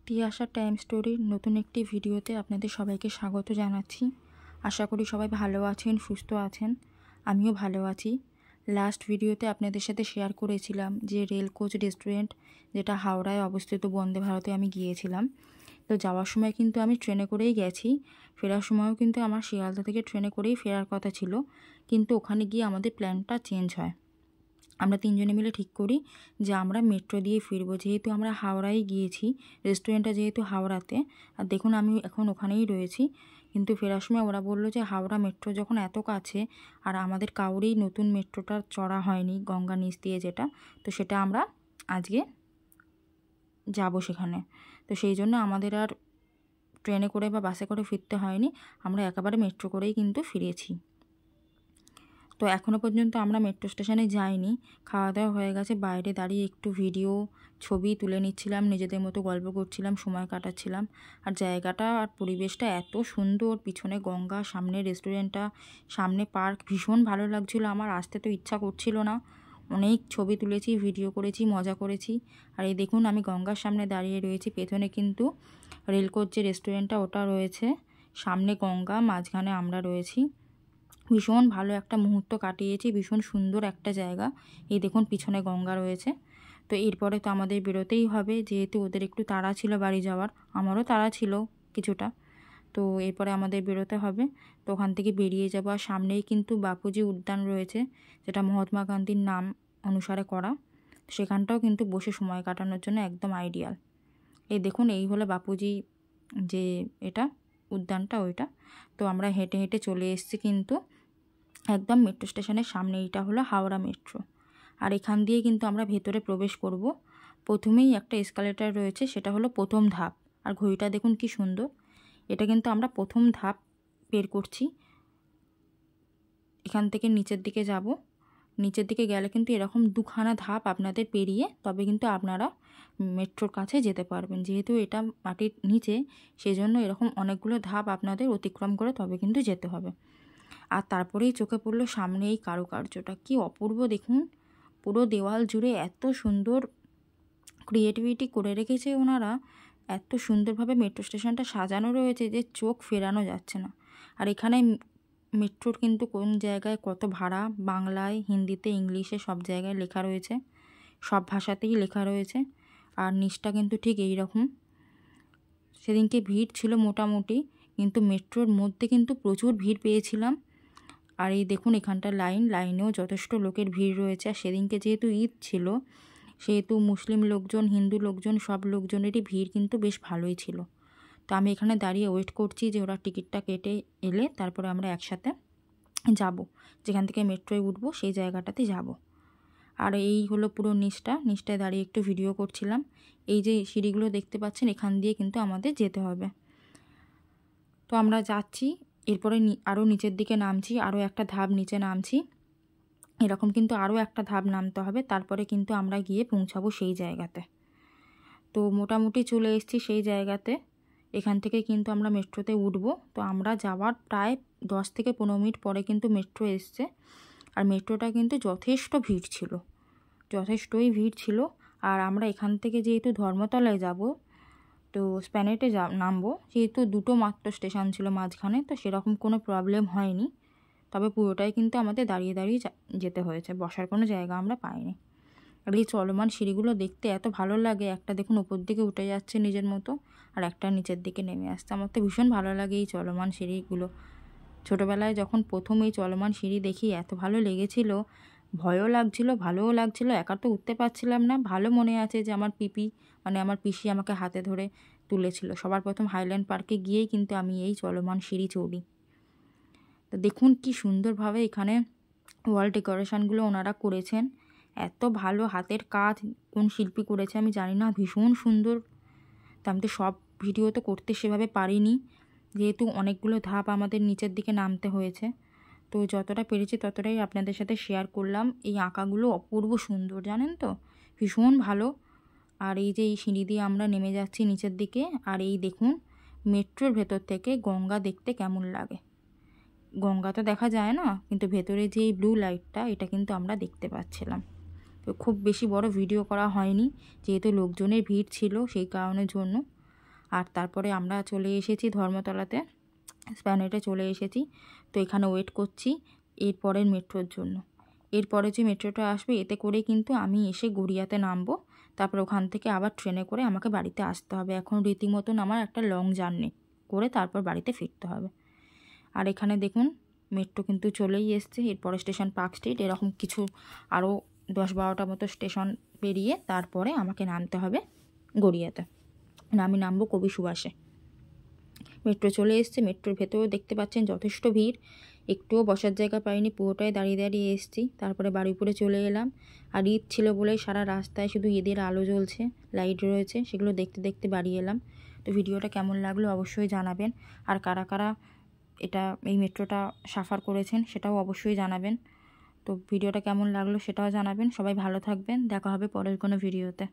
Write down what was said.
Tiyasha time স্টোরির নতুন একটি ভিডিওতে আপনাদের সবাইকে স্বাগত জানাচ্ছি। আশা করি সবাই ভালো আছেন, সুস্থ আছেন। আমিও ভালো আছি। লাস্ট ভিডিওতে আপনাদের সাথে শেয়ার করেছিলাম যে রেল কোচ রেস্টুরেন্ট যেটা হাওড়ায় অবস্থিত বন্দে ভারতে আমি গিয়েছিলাম। তো যাওয়ার সময় কিন্তু আমি ট্রেনে করেই গেছি, ফেরার সময়ও কিন্তু আমার শিয়ালদা থেকে ট্রেনে করেই ফেরার কথা ছিল, কিন্তু ওখানে গিয়ে আমাদের প্ল্যানটা চেঞ্জ হয়। আমরা তিনজনে মিলে ঠিক করি যে আমরা মেট্রো দিয়ে ফিরবো, যেহেতু আমরা হাওড়ায় গিয়েছি, রেস্টুরেন্টটা যেহেতু হাওড়াতে। আর দেখুন আমি এখন ওখানেই রয়েছি, কিন্তু ফেরার সময় ওরা বললো যে হাওড়া মেট্রো যখন এত কাছে আর আমাদের কাউরেই নতুন মেট্রোটা চড়া হয়নি গঙ্গা নিচ দিয়ে যেটা, তো সেটা আমরা আজকে যাব সেখানে। তো সেই জন্য আমাদের আর ট্রেনে করে বা বাসে করে ফিরতে হয়নি, আমরা একেবারে মেট্রো করেই কিন্তু ফিরেছি। তো এখনও পর্যন্ত আমরা মেট্রো স্টেশনে যাইনি, খাওয়া দাওয়া হয়ে গেছে, বাইরে দাঁড়িয়ে একটু ভিডিও ছবি তুলে নিচ্ছিলাম, নিজেদের মতো গল্প করছিলাম, সময় কাটাচ্ছিলাম। আর জায়গাটা আর পরিবেশটা এত সুন্দর, পিছনে গঙ্গা, সামনে রেস্টুরেন্টটা, সামনে পার্ক, ভীষণ ভালো লাগছিল। আমার আসতে তো ইচ্ছা করছিল না, অনেক ছবি তুলেছি, ভিডিও করেছি, মজা করেছি। আর এই দেখুন আমি গঙ্গার সামনে দাঁড়িয়ে রয়েছি, পেছনে কিন্তু রেলকোচ যে রেস্টুরেন্টটা ওটা রয়েছে, সামনে গঙ্গা, মাঝখানে আমরা রয়েছি। ভীষণ ভালো একটা মুহূর্ত কাটিয়েছি, ভীষণ সুন্দর একটা জায়গা। এই দেখুন পিছনে গঙ্গা রয়েছে। তো এরপরে তো আমাদের বেরোতেই হবে, যেহেতু ওদের একটু তাড়া ছিল বাড়ি যাওয়ার, আমারও তাড়া ছিল কিছুটা। তো এরপরে আমাদের বেরোতে হবে। তো ওখান থেকে বেরিয়ে যাবো। আর সামনেই কিন্তু বাপুজি উদ্যান রয়েছে, যেটা মহাত্মা গান্ধীর নাম অনুসারে করা। সেখানটাও কিন্তু বসে সময় কাটানোর জন্য একদম আইডিয়াল। এই দেখুন এই হলো বাপুজি যে এটা উদ্যানটা, ওইটা। তো আমরা হেঁটে হেঁটে চলে এসেছি কিন্তু একদম মেট্রো স্টেশনের সামনে। এটা হলো হাওড়া মেট্রো। আর এখান দিয়ে কিন্তু আমরা ভেতরে প্রবেশ করব। প্রথমেই একটা এসকালেটার রয়েছে, সেটা হলো প্রথম ধাপ। আর ঘড়িটা দেখুন কি সুন্দর, এটা কিন্তু আমরা প্রথম ধাপ বের করছি। এখান থেকে নিচের দিকে যাব, নিচের দিকে গেলে কিন্তু এরকম দুখানা ধাপ আপনাদের পেরিয়ে তবে কিন্তু আপনারা মেট্রোর কাছে যেতে পারবেন। যেহেতু এটা মাটির নিচে, সেজন্য এরকম অনেকগুলো ধাপ আপনাদের অতিক্রম করে তবে কিন্তু যেতে হবে। আর তারপরেই চোখে পড়লো সামনে এই কারুকার্যটা, কি অপূর্ব দেখুন। পুরো দেওয়াল জুড়ে এত সুন্দর ক্রিয়েটিভিটি করে রেখেছে ওনারা, এত সুন্দরভাবে মেট্রো স্টেশনটা সাজানো রয়েছে যে চোখ ফেরানো যাচ্ছে না। আর এখানে মেট্রোর কিন্তু কোন জায়গায় কত ভাড়া, বাংলায়, হিন্দিতে, ইংলিশে সব জায়গায় লেখা রয়েছে, সব ভাষাতেই লেখা রয়েছে। আর নিচটা কিন্তু ঠিক এই রকম। সেদিনকে ভিড় ছিল মোটামুটি, কিন্তু মেট্রোর মধ্যে কিন্তু প্রচুর ভিড় পেয়েছিলাম। আর এই দেখুন এখানটা লাইনেও যথেষ্ট লোকের ভিড় রয়েছে। আর সেদিনকে যেহেতু ঈদ ছিল, সেহেতু মুসলিম লোকজন, হিন্দু লোকজন, সব লোকজনেরই ভিড় কিন্তু বেশ ভালোই ছিল। তো আমি এখানে দাঁড়িয়ে ওয়েট করছি যে ওরা টিকিটটা কেটে এলে তারপরে আমরা একসাথে যাব, যেখান থেকে মেট্রোয় উঠবো সেই জায়গাটাতে যাব। আর এই হলো পুরো নিচটায় দাঁড়িয়ে একটু ভিডিও করছিলাম। এই যে সিঁড়িগুলো দেখতে পাচ্ছেন, এখান দিয়ে কিন্তু আমাদের যেতে হবে। তো আমরা যাচ্ছি, এরপরে আরও নিচের দিকে নামছি, আরও একটা ধাপ নিচে নামছি, এরকম কিন্তু আরও একটা ধাপ নামতে হবে, তারপরে কিন্তু আমরা গিয়ে পৌঁছাবো সেই জায়গাতে। তো মোটামুটি চলে এসেছি সেই জায়গাতে। এখান থেকে কিন্তু আমরা মেট্রোতে উঠবো। তো আমরা যাওয়ার প্রায় 10 থেকে 15 মিনিট পরে কিন্তু মেট্রো এসছে। আর মেট্রোটা কিন্তু যথেষ্ট ভিড় ছিল, যথেষ্টই ভিড় ছিল। আর আমরা এখান থেকে যেহেতু ধর্মতলায় যাব, তো স্প্ল্যানেডে নামবো, যেহেতু দুটো মাত্র স্টেশন ছিল মাঝখানে, তো সেরকম কোনো প্রবলেম হয়নি। তবে পুরোটাই কিন্তু আমাদের দাঁড়িয়ে দাঁড়িয়ে যেতে হয়েছে, বসার কোনো জায়গা আমরা পাইনি। আর এই চলমান সিঁড়িগুলো দেখতে এত ভালো লাগে, একটা দেখুন উপর দিকে উঠে যাচ্ছে নিজের মতো, আর একটা নিচের দিকে নেমে আসছে। আমার তো ভীষণ ভালো লাগে এই চলমান সিঁড়িগুলো। ছোটোবেলায় যখন প্রথম এই চলমান সিঁড়ি দেখি এত ভালো লেগেছিল, ভয়ও লাগছিল, ভালোও লাগছিল। একা তো উঠতে পারছিলাম না। ভালো মনে আছে যে আমার পিপি, মানে আমার পিসি আমাকে হাতে ধরে তুলেছিল। সবার প্রথম হাইল্যান্ড পার্কে গিয়েই কিন্তু আমি এই চলমান সিঁড়ি চড়ি। তো দেখুন কি সুন্দরভাবে এখানে ওয়াল ডেকোরেশনগুলো ওনারা করেছেন, এত ভালো হাতের কাজ, কোন শিল্পী করেছে আমি জানি না, ভীষণ সুন্দর। তো আমি তো সব ভিডিও তো করতে সেভাবে পারিনি, যেহেতু অনেকগুলো ধাপ আমাদের নিচের দিকে নামতে হয়েছে। তো যতটা পেরেছি ততটাই আপনাদের সাথে শেয়ার করলাম। এই আঁকাগুলো অপূর্ব সুন্দর, জানেন তো, ভীষণ ভালো। আর এই যে এই সিঁড়ি দিয়ে আমরা নেমে যাচ্ছি নিচের দিকে, আর এই দেখুন মেট্রোর ভেতর থেকে গঙ্গা দেখতে কেমন লাগে। গঙ্গা তো দেখা যায় না, কিন্তু ভেতরে যে এই ব্লু লাইটটা, এটা কিন্তু আমরা দেখতে পাচ্ছিলাম। তো খুব বেশি বড় ভিডিও করা হয়নি, যেহেতু লোকজনের ভিড় ছিল সেই কারণের জন্য। আর তারপরে আমরা চলে এসেছি ধর্মতলাতে, স্প্ল্যানেডে চলে এসেছি। তো এখানে ওয়েট করছি এর পরের মেট্রোর জন্য। এরপরে যে মেট্রোটা আসবে এতে করে কিন্তু আমি এসে গড়িয়াতে নামবো, তারপর ওখান থেকে আবার ট্রেনে করে আমাকে বাড়িতে আসতে হবে। এখন রীতিমতন আমার একটা লং জার্নি করে তারপর বাড়িতে ফিরতে হবে। আর এখানে দেখুন মেট্রো কিন্তু চলেই এসছে। এরপরে স্টেশন পার্ক স্ট্রিট, এরকম কিছু আরও 10-12টা মতো স্টেশন পেরিয়ে তারপরে আমাকে নামতে হবে গড়িয়াতে। আমি নামবো কবি সুভাষে। মেট্রো চলে এসছে। মেট্রোর ভেতরেও দেখতে পাচ্ছেন যথেষ্ট ভিড়, একটুও বসার জায়গা পাইনি, পুরোটাই দাঁড়িয়ে দাঁড়িয়ে এসেছি। তারপরে বারুইপুরে চলে এলাম। আর ঈদ ছিল বলেই সারা রাস্তায় শুধু ঈদের আলো জ্বলছে, লাইট রয়েছে, সেগুলো দেখতে দেখতে বাড়ি এলাম। তো ভিডিওটা কেমন লাগলো অবশ্যই জানাবেন। আর কারা কারা এই মেট্রোটা সাফার করেছেন সেটাও অবশ্যই জানাবেন। তো ভিডিওটা কেমন লাগলো সেটাও জানাবেন। সবাই ভালো থাকবেন, দেখা হবে পরের কোনো ভিডিওতে।